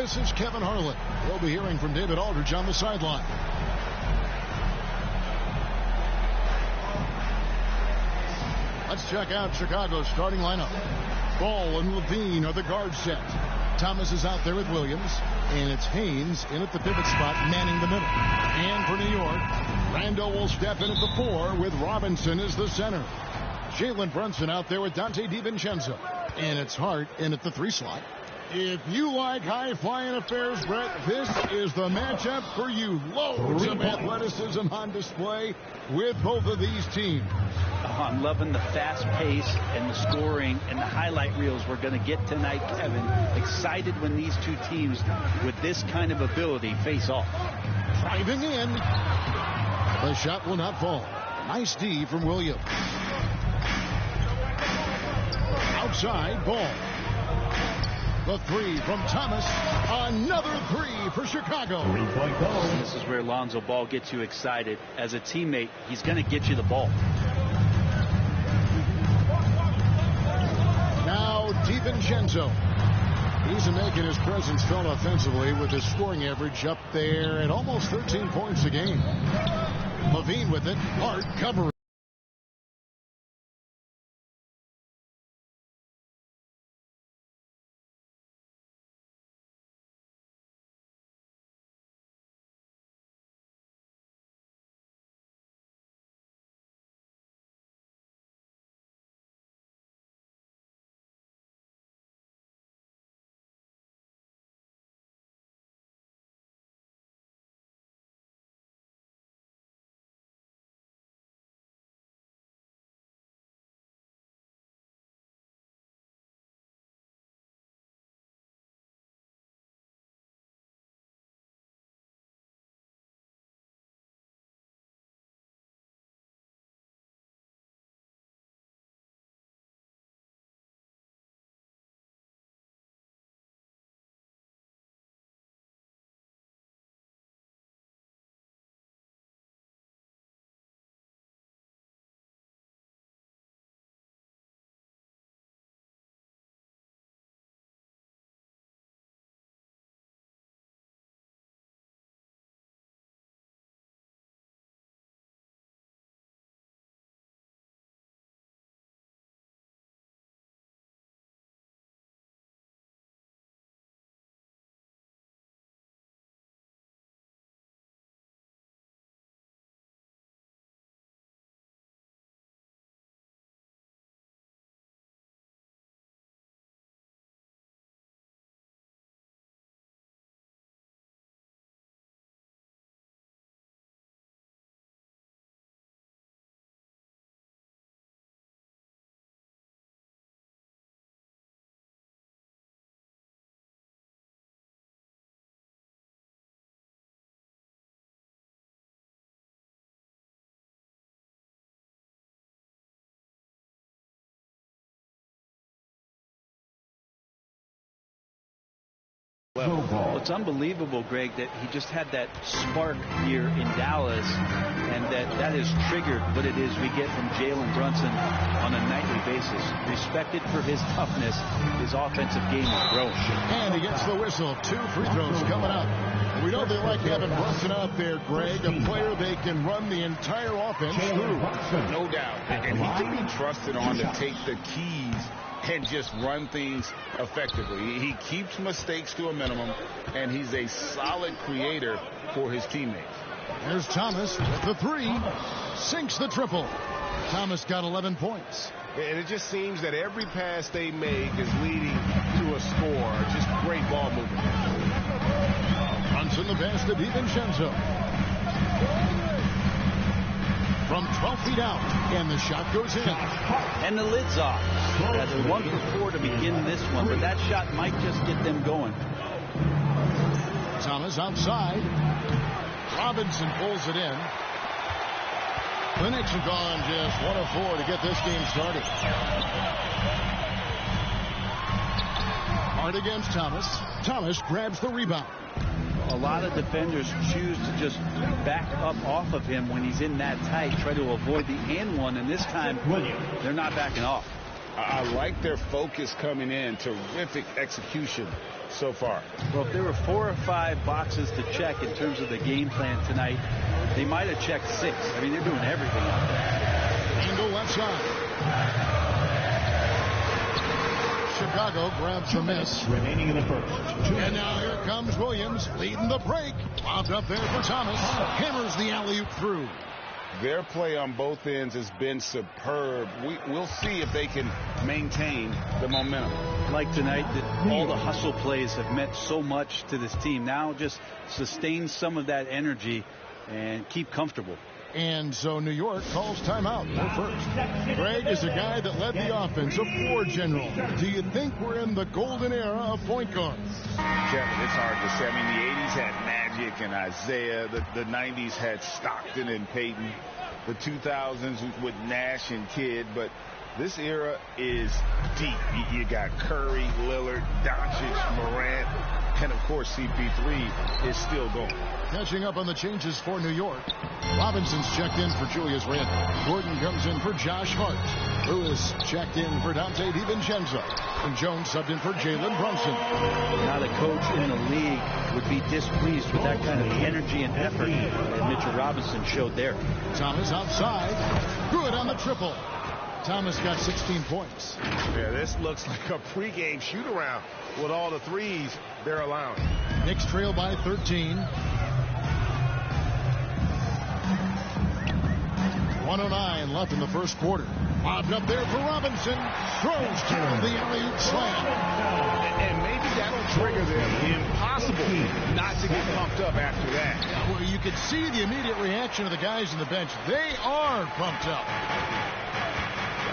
This is Kevin Harlan. We'll be hearing from David Aldridge on the sideline. Let's check out Chicago's starting lineup. Ball and Levine are the guard set. Thomas is out there with Williams, and it's Haynes in at the pivot spot, manning the middle. And for New York, Randall will step in at the 4 with Robinson as the center. Jalen Brunson out there with Dante DiVincenzo, and it's Hart in at the 3 slot. If you like high-flying affairs, Brett, this is the matchup for you. Loads of athleticism on display with both of these teams. Oh, I'm loving the fast pace and the scoring and the highlight reels we're going to get tonight, Kevin. Excited when these two teams with this kind of ability face off. Driving in. The shot will not fall. Nice D from Williams. Outside, Ball. The 3 from Thomas. Another 3 for Chicago. 3-point goal. This is where Lonzo Ball gets you excited. As a teammate, he's going to get you the ball. Now DiVincenzo. He's making his presence felt offensively with his scoring average up there at almost 13 points a game. Levine with it. Hart covering. Well, it's unbelievable, Greg, that he just had that spark here in Dallas, and that has triggered what it is we get from Jalen Brunson on a nightly basis. Respected for his toughness, his offensive game is growing. And he gets the whistle. 2 free throws coming up. We know they like having Brunson out there, Greg, a player they can run the entire offense through. No doubt. And he can be trusted on to take the keys and just run things effectively. He keeps mistakes to a minimum, and he's a solid creator for his teammates. There's Thomas with the 3. Sinks the triple. Thomas got 11 points. And it just seems that every pass they make is leading to a score. Just great ball movement. Brunson the pass to DiVincenzo. From 12 feet out, and the shot goes in. And the lid's off. That's 1 for 4 to begin this one, but that shot might just get them going. Thomas outside. Robinson pulls it in. The Knicks have gone just 1 of 4 to get this game started. Hard against Thomas. Thomas grabs the rebound. A lot of defenders choose to just back up off of him when he's in that tight, try to avoid the and one, and this time they're not backing off. I like their focus coming in. Terrific execution so far. Well, if there were 4 or 5 boxes to check in terms of the game plan tonight, they might have checked 6. I mean, they're doing everything out there. Angle left side. Chicago grabs the miss. Remaining in the first. And now here comes Williams leading the break. Lobbed up there for Thomas. Hammers the alley-oop through. Their play on both ends has been superb. We'll see if they can maintain the momentum. Like tonight, that all the hustle plays have meant so much to this team. Now just sustain some of that energy and keep comfortable. And so New York calls timeout. No first. Greg is a guy that led the offense, a floor general. Do you think we're in the golden era of point guards? Kevin, it's hard to say. I mean, the 80s had Magic and Isaiah. The 90s had Stockton and Peyton. The 2000s with Nash and Kidd. But this era is deep. You got Curry, Lillard, Doncic, Morant, and, of course, CP3 is still going. Catching up on the changes for New York. Robinson's checked in for Julius Randle. Gordon comes in for Josh Hart. Lewis checked in for Dante DiVincenzo. And Jones subbed in for Jalen Brunson. Not a coach in the league would be displeased with that kind of energy and effort that Mitchell Robinson showed there. Thomas outside. Good on the triple. Thomas got 16 points. Yeah, this looks like a pregame shoot-around with all the threes they're allowing. Knicks trail by 13. 1:09 left in the first quarter. Lobbed up there for Robinson. Throws down the alley-oop slam. And maybe that'll trigger them. Impossible not to get pumped up after that. Yeah, well, you could see the immediate reaction of the guys on the bench. They are pumped up.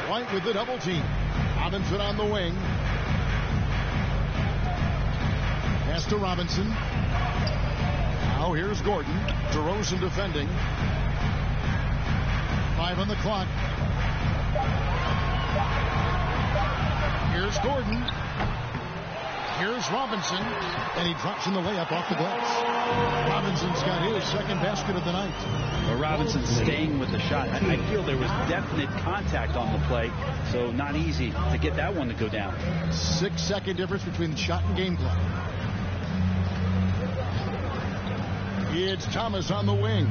White with the double team. Robinson on the wing. Pass to Robinson. Now here's Gordon. DeRozan defending. 5 on the clock. Here's Gordon. Here's Robinson. And he drops in the layup off the glass. Robinson's got his second basket of the night. Well, Robinson's staying with the shot. I feel there was definite contact on the play, so not easy to get that one to go down. 6-second difference between the shot and game clock. It's Thomas on the wing.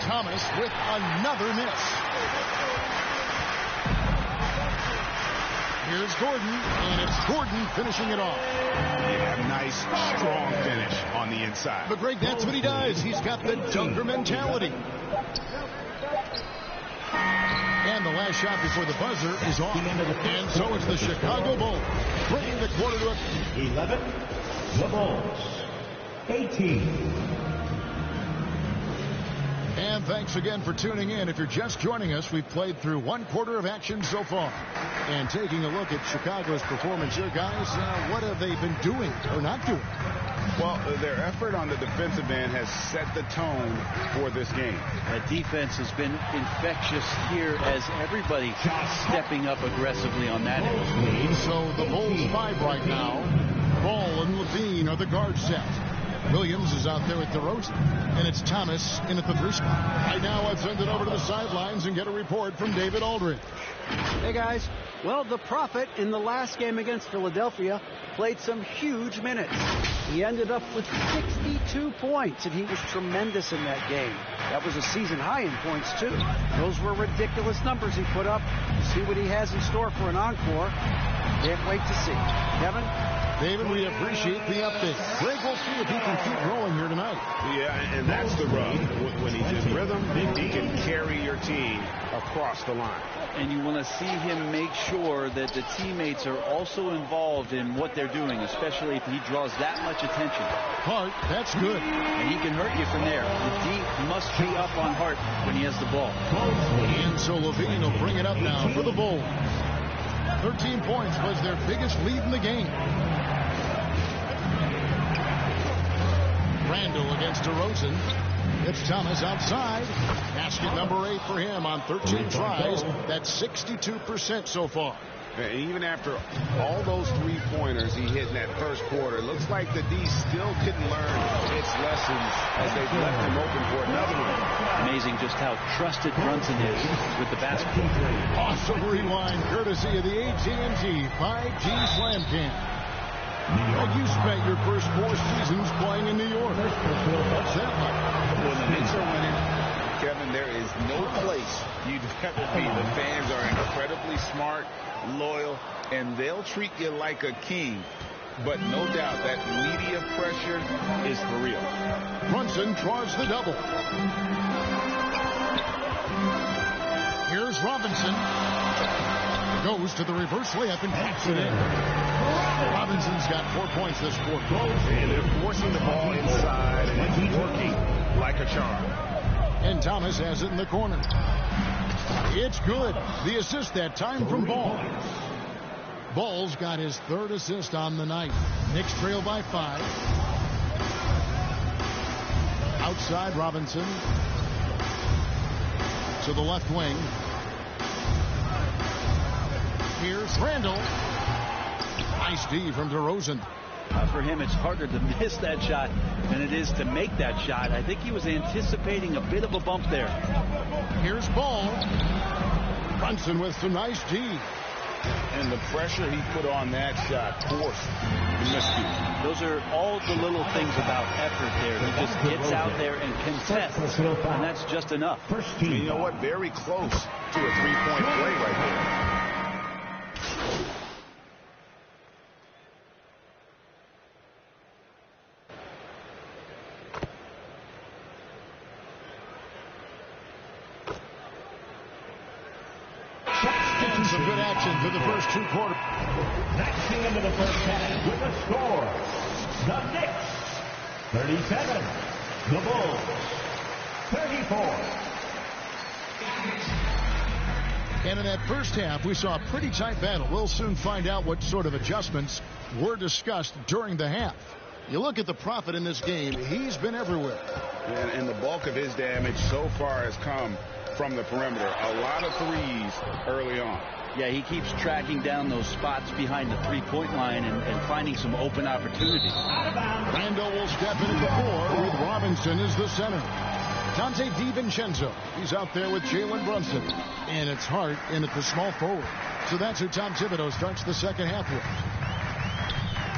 Thomas with another miss. Here's Gordon, and it's Gordon finishing it off. Yeah, nice, strong finish on the inside. But Greg, that's what he does. He's got the dunker mentality. And the last shot before the buzzer is off. And so it's the Chicago Bulls bringing the quarter to 11. The Bulls. 18. And thanks again for tuning in. If you're just joining us, we've played through one quarter of action so far. And taking a look at Chicago's performance here, guys, what have they been doing or not doing? Well, their effort on the defensive end has set the tone for this game. That defense has been infectious here as everybody stepping up aggressively on that end. So the Bulls 5 right now. Ball and Levine are the guard set. Williams is out there at DeRozan, and it's Thomas in at the 3 spot. Right now, I've sent it over to the sidelines and get a report from David Aldridge. Hey, guys. Well, the Prophet in the last game against Philadelphia played some huge minutes. He ended up with 62 points, and he was tremendous in that game. That was a season high in points, too. Those were ridiculous numbers he put up. See what he has in store for an encore. Can't wait to see. Kevin? David, we appreciate the update. Greg, we'll see if he can keep growing here tonight. Yeah, and that's the rub. When he's in rhythm, he can carry your team across the line. And you want to see him make sure that the teammates are also involved in what they're doing, especially if he draws that much attention. Hart, that's good. And he can hurt you from there. The D must be up on Hart when he has the ball. And so Levine will bring it up now for the Bulls. 13 points was their biggest lead in the game. Randall against DeRozan. It's Thomas outside. Basket number 8 for him on 13 tries. That's 62% so far. And even after all those three-pointers he hit in that first quarter, looks like the D still couldn't learn its lessons as they've left him open for another one. Amazing just how trusted Brunson is with the basket. Awesome rewind courtesy of the AT&T 5G Slam Cam. And you spent your first 4 seasons playing in New York. What's that like? When the Knicks are winning, Kevin, there is no place you'd rather be. The fans are incredibly smart, loyal, and they'll treat you like a king. But no doubt that media pressure is for real. Brunson tries the double. Here's Robinson. Goes to the reverse layup and packs it in. Robinson's got 4 points this quarter. And they're forcing the ball inside, and it's working like a charm. And Thomas has it in the corner. It's good. The assist that time from Ball. Ball's got his 3rd assist on the night. Knicks trail by 5. Outside Robinson. To the left wing. Here's Randall. Nice D from DeRozan. For him, it's harder to miss that shot than it is to make that shot. I think he was anticipating a bit of a bump there. Here's Ball. Brunson with some nice D. And the pressure he put on that shot forced the miscue. Those are all the little things about effort there. He just gets out there and contests, and that's just enough. And you know what? Very close to a 3-point play right there. Some good action through the first 2 quarters. That's the end of the first half with a score. The Knicks, 37. The Bulls, 34. And in that first half, we saw a pretty tight battle. We'll soon find out what sort of adjustments were discussed during the half. You look at the Prophet in this game, he's been everywhere. And the bulk of his damage so far has come from the perimeter. A lot of threes early on. Yeah, he keeps tracking down those spots behind the 3-point line and finding some open opportunity. Randall will step in at the 4 with Robinson as the center. Dante DiVincenzo, he's out there with Jalen Brunson. And it's Hart in at the small forward. So that's who Tom Thibodeau starts the second half with.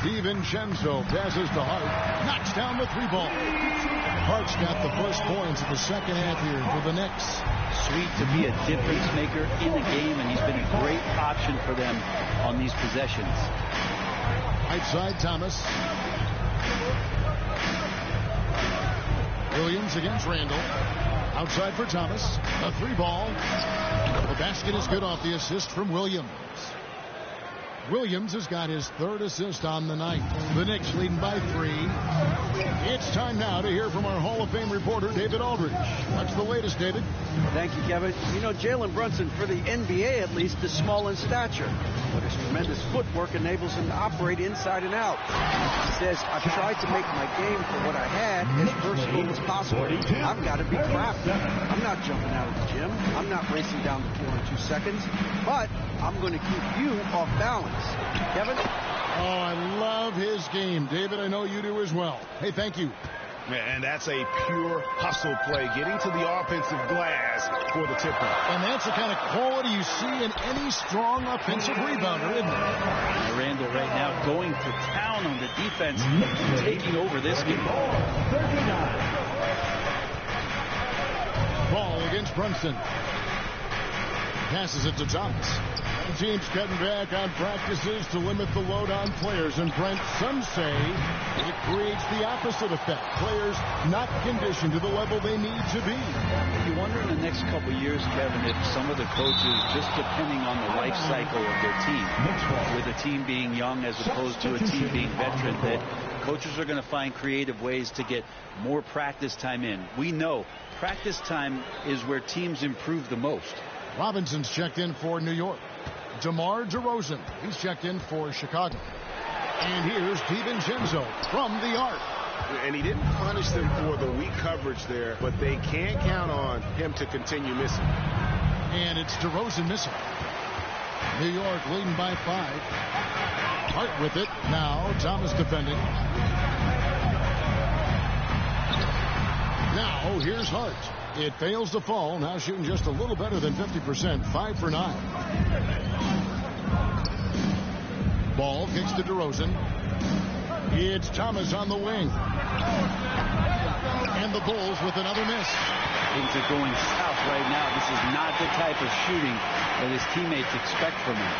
DiVincenzo passes to Hart, knocks down the 3-ball. Hart's got the first points of the second half here for the Knicks. Sweet to be a difference maker in the game, and he's been a great option for them on these possessions. Right side, Thomas. Williams against Randall. Outside for Thomas. A 3-ball. The basket is good off the assist from Williams. Williams has got his 3rd assist on the night. The Knicks leading by 3. It's time now to hear from our Hall of Fame reporter, David Aldridge. What's the latest, David? Thank you, Kevin. You know, Jalen Brunson, for the NBA at least, is small in stature, but his tremendous footwork enables him to operate inside and out. He says, I've tried to make my game for what I had as versatile as possible. I've got to be crafty. I'm not jumping out of the gym. I'm not racing down the floor in 2 seconds, but I'm going to keep you off balance. Kevin? Oh, I love his game. David, I know you do as well. Hey, thank you. And that's a pure hustle play, getting to the offensive glass for the tip-off. And that's the kind of quality you see in any strong offensive rebounder, isn't it? Randall right now going to town on the defense, taking over this game. Ball against Brunson. Passes it to Thomas. Teams cutting back on practices to limit the load on players. And Brent, some say it creates the opposite effect. Players not conditioned to the level they need to be. You wonder in the next couple of years, Kevin, if some of the coaches, just depending on the life cycle of their team, with a team being young as opposed to a team being veteran, that coaches are going to find creative ways to get more practice time in. We know practice time is where teams improve the most. Robinson's checked in for New York. DeMar DeRozan, he's checked in for Chicago. And here's DiVincenzo from the arc. And he didn't punish them for the weak coverage there, but they can't count on him to continue missing. And it's DeRozan missing. New York leading by 5. Hart with it. Now Thomas defending. Now here's Hart. It fails to fall. Now shooting just a little better than 50%. 5 for 9. Ball kicks to DeRozan. It's Thomas on the wing. And the Bulls with another miss. Things are going south right now. This is not the type of shooting that his teammates expect from him.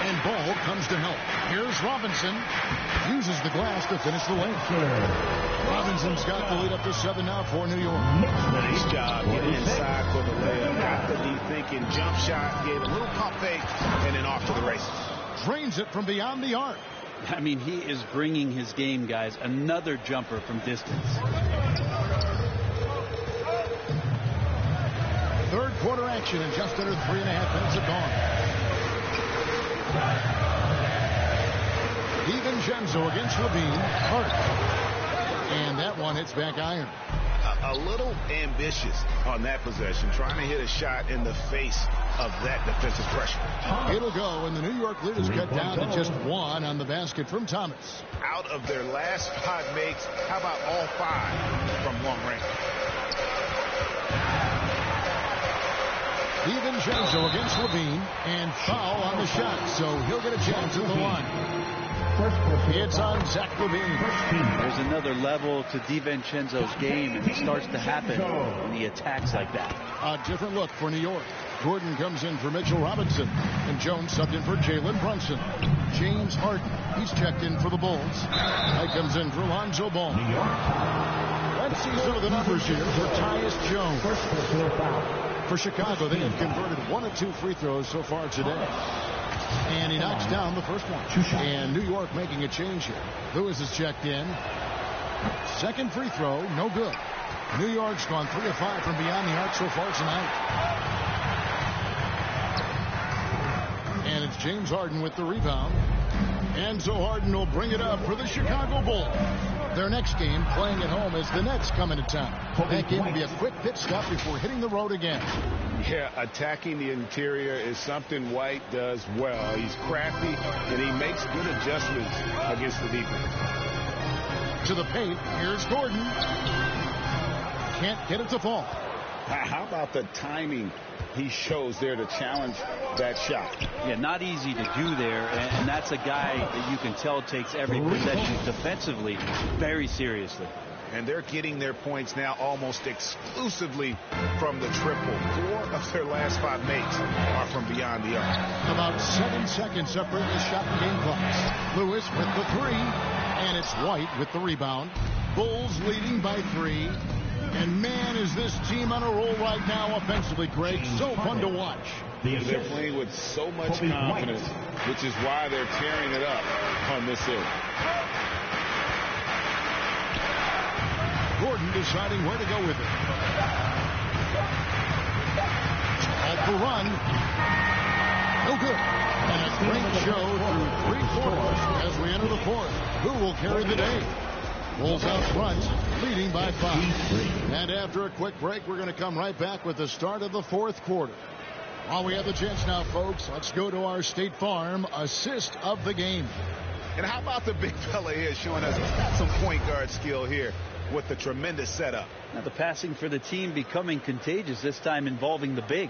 And Ball comes to help. Here's Robinson. Uses the glass to finish the lane. Robinson's got the lead up to 7 now for New York. Nice job getting inside for the layup. Got the deep thinking jump shot. Gave a little pump fake. And then off to the races. Drains it from beyond the arc. I mean, he is bringing his game, guys. Another jumper from distance. Third quarter action in just under 3.5 minutes have gone. DiVincenzo against Levine. Hurt. And that one hits back iron. A little ambitious on that possession, trying to hit a shot in the face of that defensive pressure. It'll go, and the New York lead is cut down to just 1 on the basket from Thomas. Out of their last 5 makes, how about all 5 from long range? DiVincenzo against Levine, and foul on the shot, so he'll get a chance at the line. It's on Zach Levine. There's another level to DiVincenzo's game, and it starts to happen when he attacks like that. A different look for New York. Gordon comes in for Mitchell Robinson, and Jones subbed in for Jalen Brunson. James Harden, he's checked in for the Bulls. Knight comes in for Lonzo Ball. Let's see some of the numbers here for Tyus Jones. For Chicago, they have converted 1 of 2 free throws so far today. And he knocks down the first one. And New York making a change here. Lewis is checked in. Second free throw, no good. New York's gone 3 of 5 from beyond the arc so far tonight. And it's James Harden with the rebound. And so Harden will bring it up for the Chicago Bulls. Their next game, playing at home, as the Nets come into town. That game will be a quick pit stop before hitting the road again. Yeah, attacking the interior is something White does well. He's crafty, and he makes good adjustments against the defense. To the paint, here's Gordon. Can't get it to fall. How about the timing he shows there to challenge that shot? Yeah, not easy to do there, and that's a guy that you can tell takes every possession defensively very seriously. And they're getting their points now almost exclusively from the triple. 4 of their last 5 makes are from beyond the arc. About 7 seconds separate the shot and game clocks. Lewis with the 3, and it's White with the rebound. Bulls leading by 3. And man, is this team on a roll right now offensively, Greg. So fun to watch. They're playing with so much confidence, which is why they're tearing it up on this end. Gordon deciding where to go with it. Off the run. No good. And a great show through 3 quarters as we enter the 4th. Who will carry the day? Bulls out front, leading by 5. And after a quick break, we're going to come right back with the start of the 4th quarter. While we have the chance now, folks, let's go to our State Farm assist of the game. And how about the big fella here showing us he's got some point guard skill here with the tremendous setup. Now the passing for the team becoming contagious, this time involving the big.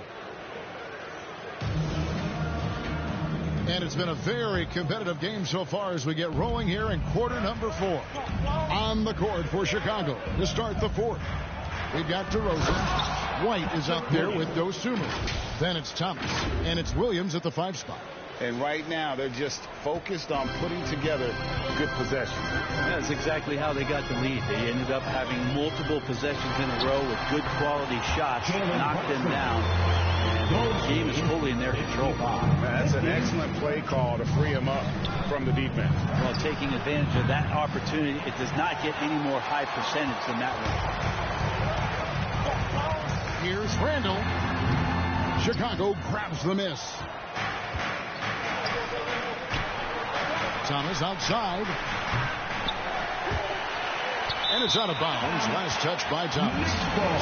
And it's been a very competitive game so far as we get rolling here in quarter number 4. On the court for Chicago to start the 4th. We've got DeRozan. White is up there with Dosunmu. Then it's Thomas. And it's Williams at the 5 spot. And right now, they're just focused on putting together good possessions. That's exactly how they got the lead. They ended up having multiple possessions in a row with good quality shots, knocked them down. And the game is fully in their control. That's an excellent play call to free him up from the defense. Well, taking advantage of that opportunity, it does not get any more high percentage than that one. Here's Randall. Chicago grabs the miss. Thomas outside. And it's out of bounds. Last touch by Thomas.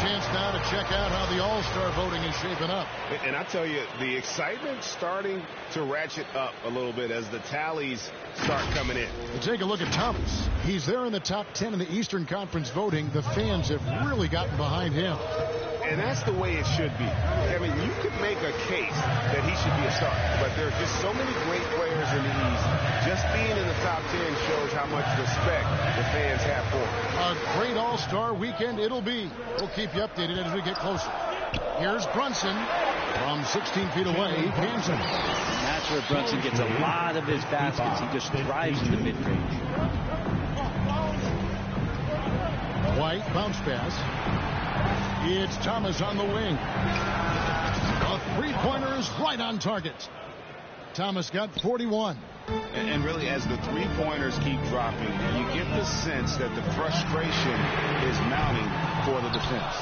Chance now to check out how the All-Star voting is shaping up. And I tell you, the excitement's starting to ratchet up a little bit as the tallies start coming in. We'll take a look at Thomas. He's there in the top 10 in the Eastern Conference voting. The fans have really gotten behind him. And that's the way it should be. I mean, you could make a case that he should be a starter, but there are just so many great players in the East. Just being in the top 10 shows how much respect the fans have for him. A great All-Star weekend it'll be. We'll keep you updated as we get closer. Here's Brunson from 16 feet away. He cans him. That's where Brunson gets a lot of his baskets. He just thrives in the mid-range. White bounce pass. It's Thomas on the wing. A three-pointer is right on target. Thomas got 41. And really, as the three-pointers keep dropping, you get the sense that the frustration is mounting for the defense.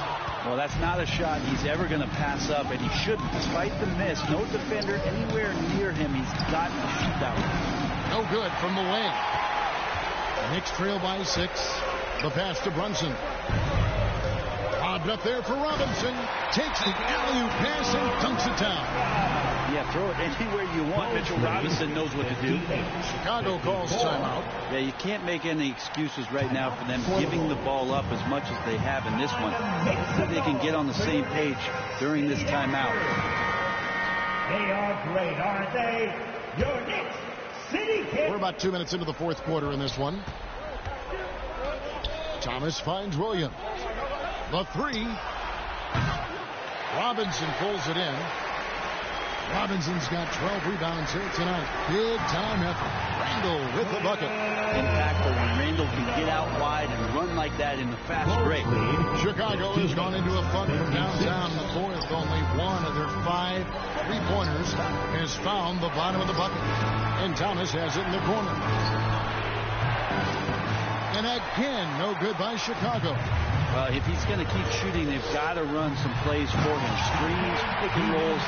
Well, that's not a shot he's ever going to pass up, and he shouldn't. Despite the miss, no defender anywhere near him. He's got to shoot that one. No good from the wing. Knicks trail by 6. The pass to Brunson. Lobbed up there for Robinson. Takes the alley-oop pass and dunks it down. Yeah, throw it anywhere you want. Mitchell Robinson knows what to do. Chicago calls timeout. Yeah, you can't make any excuses right now for them giving the ball up as much as they have in this one. So they can get on the same page during this timeout. They are great, aren't they? Your Knicks City Kid. We're about 2 minutes into the fourth quarter in this one. Thomas finds Williams. The three. Robinson pulls it in. Robinson's got 12 rebounds here tonight. Big time effort. Randall with the bucket. Impactful when Randall can get out wide and run like that in the fast break. Chicago has gone into a funk from downtown in the fourth. Only one of their 5 three-pointers has found the bottom of the bucket. And Thomas has it in the corner. And again, no good by Chicago. Well, if he's going to keep shooting, they've got to run some plays for him. Screens, pick and rolls,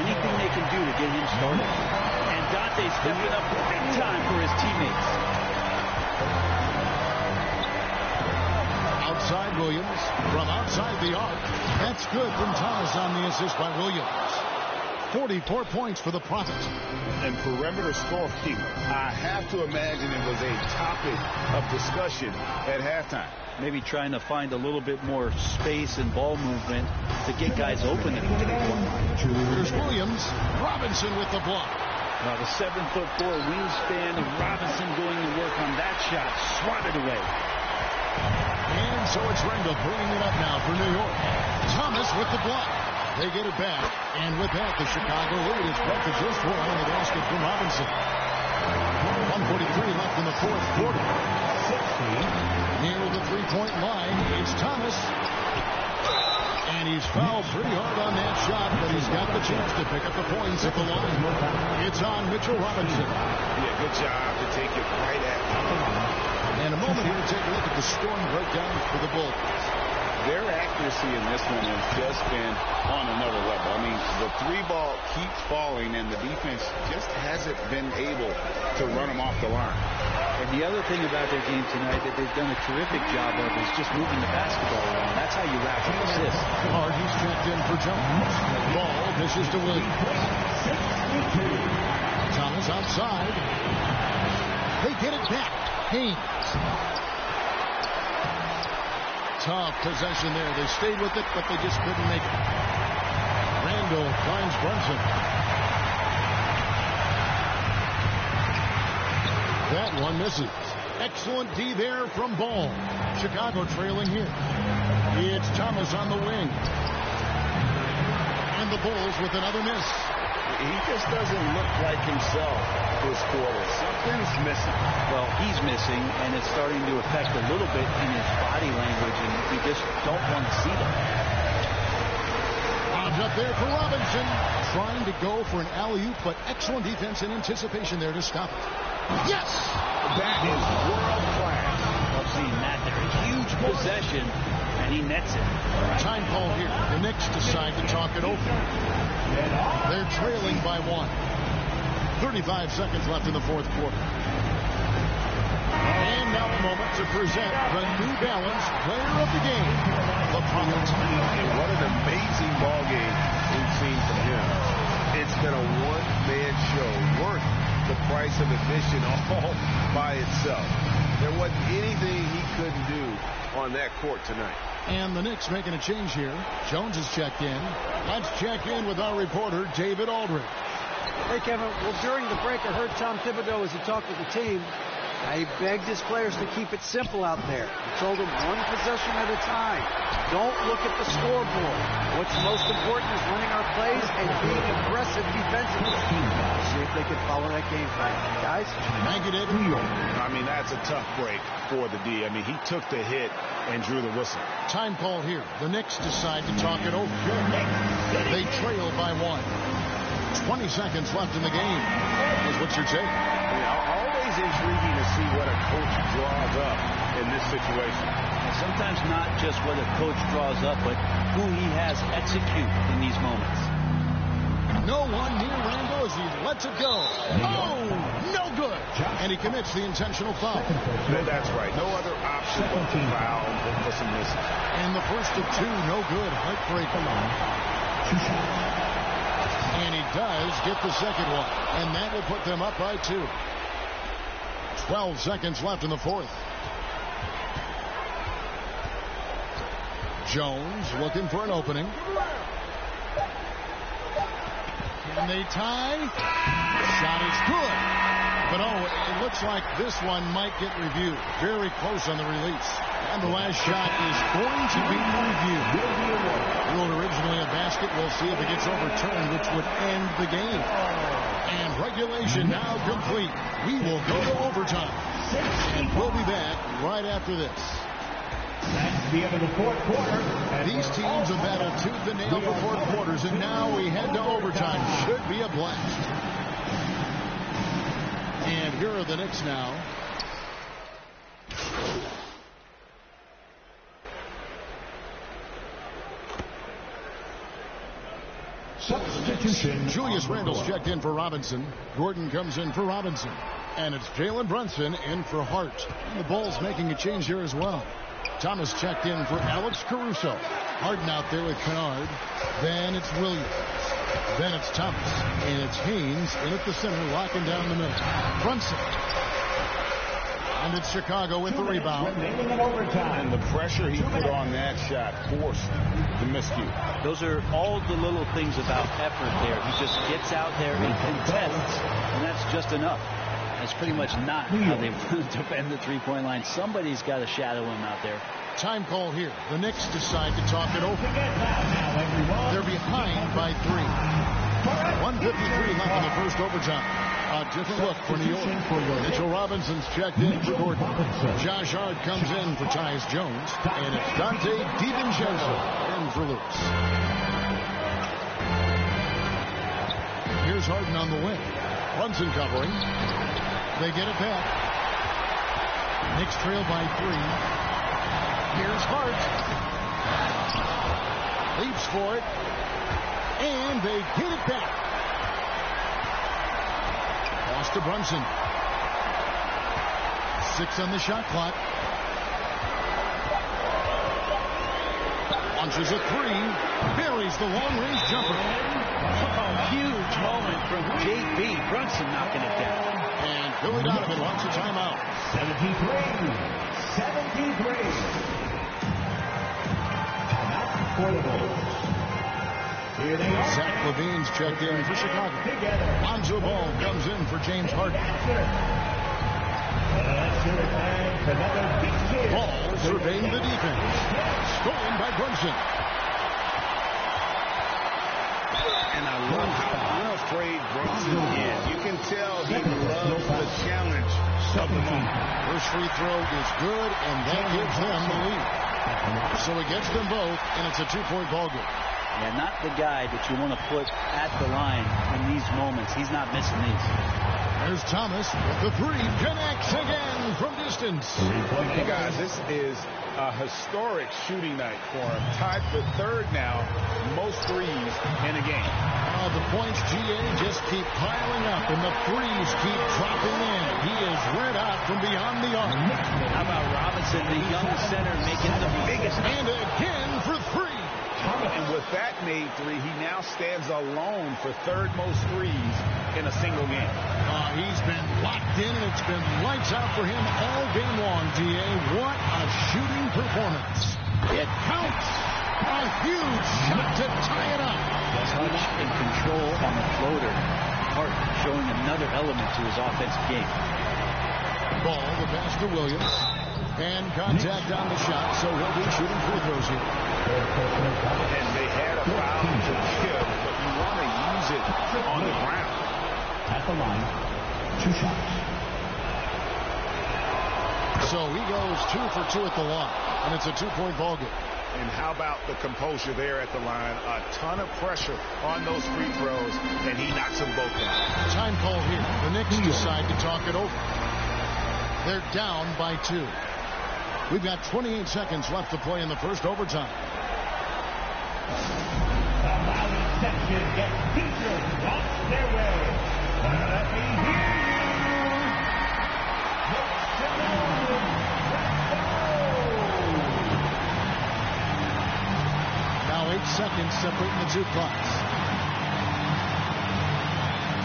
anything they can do to get him started. And Dante stepping up big time for his teammates. Outside Williams, from outside the arc. That's good from Thomas on the assist by Williams. 44 points for the Prophet. And perimeter scoring, I have to imagine it was a topic of discussion at halftime. Maybe trying to find a little bit more space and ball movement to get guys open at the 3-point line. Here's Williams. Robinson with the block. Now the 7'4" wingspan of Robinson going to work on that shot. Swatted away. And so it's Randall bringing it up now for New York. Thomas with the block. They get it back. And with that, the Chicago lead is brought to just one on the basket from Robinson. 1:43 left in the fourth quarter. Near the three-point line, it's Thomas. And he's fouled pretty hard on that shot, but he's got the chance to pick up the points at the line. It's on Mitchell Robinson. Yeah, good job to take it right at him. And a moment here to take a look at the scoring breakdown for the Bulls. Their accuracy in this one has just been on another level. I mean, the three ball keeps falling, and the defense just hasn't been able to run them off the line. And the other thing about their game tonight that they've done a terrific job of is just moving the basketball around. That's how you rack up assists. Hardy's checked in for jump. Ball misses to Williams. Thomas outside. They get it back. Haynes. Tough possession there. They stayed with it, but they just couldn't make it. Randall finds Brunson. That one misses. Excellent D there from Ball. Chicago trailing here. It's Thomas on the wing. And the Bulls with another miss. He just doesn't look like himself this quarter. Something's missing. Well, he's missing, and it's starting to affect a little bit in his body language, and we just don't want to see that. Lobs up there for Robinson. Trying to go for an alley-oop, but excellent defense and anticipation there to stop it. Yes! That is world class. Love seeing that there. A huge possession, and he nets it. Time call here. The Knicks decide to talk it over. They're trailing by 1. 35 seconds left in the fourth quarter. And now a moment to present the New Balance Player of the Game, the Prophet. And what an amazing ball game we've seen from him. It's been a one-man show worth the price of admission all by itself. There wasn't anything he couldn't do on that court tonight. And the Knicks making a change here. Jones is checked in. Let's check in with our reporter, David Aldridge. Hey, Kevin. Well, during the break, I heard Tom Thibodeau as he talked with the team. He begged his players to keep it simple out there. He told them one possession at a time. Don't look at the scoreboard. What's most important is running our plays and being aggressive defensively. See if they can follow that game plan. Guys? Thank you, David. I mean, that's a tough break for the D. I mean, he took the hit and drew the whistle. Time call here. The Knicks decide to talk it over. They trail by 1. 20 seconds left in the game. What's your take? Always intriguing to see what a coach draws up in this situation. And sometimes not just what a coach draws up, but who he has execute in these moments. No one near Randall as he lets it go. Oh, no good. And he commits the intentional foul. That's right. No other option but to foul for some missing. And the first of 2, no good. Heartbreaker. And he does get the second one. And that will put them up by 2. 12 seconds left in the fourth. Jones looking for an opening. Can they tie? Shot is good. But it looks like this one might get reviewed. Very close on the release. And the last shot is going to be reviewed. Ruled originally a basket. We'll see if it gets overturned, which would end the game. And regulation now complete. We will go to overtime. And we'll be back right after this. That's the end of the fourth quarter. These teams have battled tooth and nail for 4 quarters, and now we head to overtime. Should be a blast. And here are the Knicks now. Substitution. Julius Randle's checked in for Robinson. Gordon comes in for Robinson. And it's Jalen Brunson in for Hart. And the Bulls making a change here as well. Thomas checked in for Alex Caruso. Harden out there with Kennard. Then it's Williams. Then it's Thomas. And it's Haynes in at the center, locking down the middle. Brunson. And it's Chicago with the rebound. And the pressure he put on that shot forced the miscue. Those are all the little things about effort there. He just gets out there and contests, and that's just enough. That's pretty much not how they defend the three-point line. Somebody's got to shadow him out there. Time call here. The Knicks decide to talk it over. They're behind by 3. 1:53 left in the first overtime. A different look for New York. Mitchell Robinson's checked in for Gordon. Josh Hart comes in for Tyus Jones. And it's Dante DiVincenzo in for Lewis. Here's Harden on the wing. Brunson covering. They get it back. Knicks trail by 3. Here's Hart. Leaps for it. And they get it back. Lost to Brunson. 6 on the shot clock. Launches a 3. Buries the long-range jumper. Oh, huge moment from J.B. Brunson knocking it down. And Billy Donovan wants a timeout. 73. Timeout for the Bulls. Here they are. Zach LaVine's checked in for Chicago. Lonzo Ball comes in for James Harden. Ball surveying the defense. Stolen by Brunson. And I love how unafraid Brunson is. You can tell he loves the challenge of the moment. First free throw is good, and that gives them the lead. So he gets them both, and it's a 2-point ball game. Yeah, not the guy that you want to put at the line in these moments. He's not missing these. There's Thomas with the three. Connects again from distance. Hey, guys, this is a historic shooting night for him. Tied for third now, most threes in a game. The points, GA, just keep piling up, and the threes keep dropping in. He is red hot from beyond the arc. How about Robinson, the young center, making the biggest. And again for three. And with that made three, he now stands alone for third most threes in a single game. He's been locked in, and it's been lights out for him all game long, GA. What a shooting performance. It counts. A huge shot to tie it up. Touch and control on the floater. Hart showing another element to his offensive game. Ball, the pass to Williams. And contact on the shot, so he'll be shooting free throws here. And they had a foul to give, but you want to use it on the ground. At the line, 2 shots. So he goes 2 for 2 at the line, and it's a 2-point ball game. And how about the composure there at the line? A ton of pressure on those free throws, and he knocks them both down. Time call here. The Knicks decide to talk it over. They're down by 2. We've got 28 seconds left to play in the first overtime. The Maui section gets featured on their way. Let me hear you. Make some noise. Now 8 seconds separating the 2 clocks.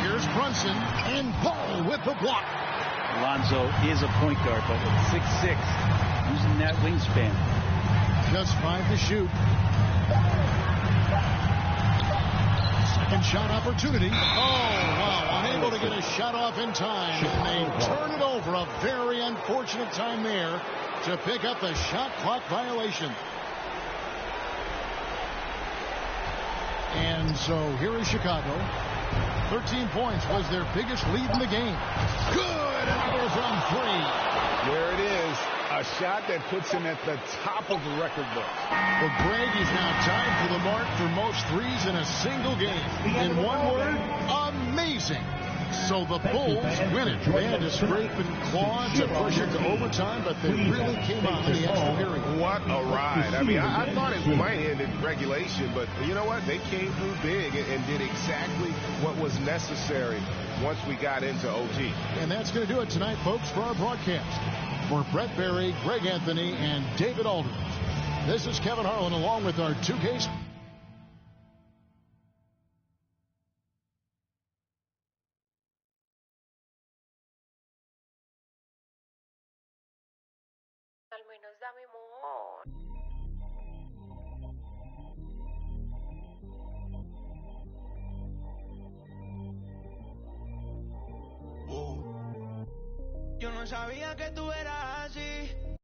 Here's Brunson and Ball with the block. Lonzo is a point guard, but at 6'6", using that wingspan. Just 5 to shoot. Second shot opportunity. Oh, wow. Unable to get a shot off in time. And they turn it over. A very unfortunate time there to pick up the shot clock violation. And so here is Chicago. 13 points was their biggest lead in the game. Good. Another from 3. There it is. A shot that puts him at the top of the record book. Well, Greg is now tied for the mark for most threes in a single game. In one word, amazing. So the Bulls win it. They had to scrape and claw to push it to overtime, but they really came on in the extra period. What a ride. I mean, I thought it might end in regulation, but you know what? They came through big and did exactly what was necessary once we got into OT. And that's going to do it tonight, folks, for our broadcast. For Brett Berry, Greg Anthony, and David Aldridge, this is Kevin Harlan along with our 2Ks. Al menos dame more. Yo no sabía que tú eras así.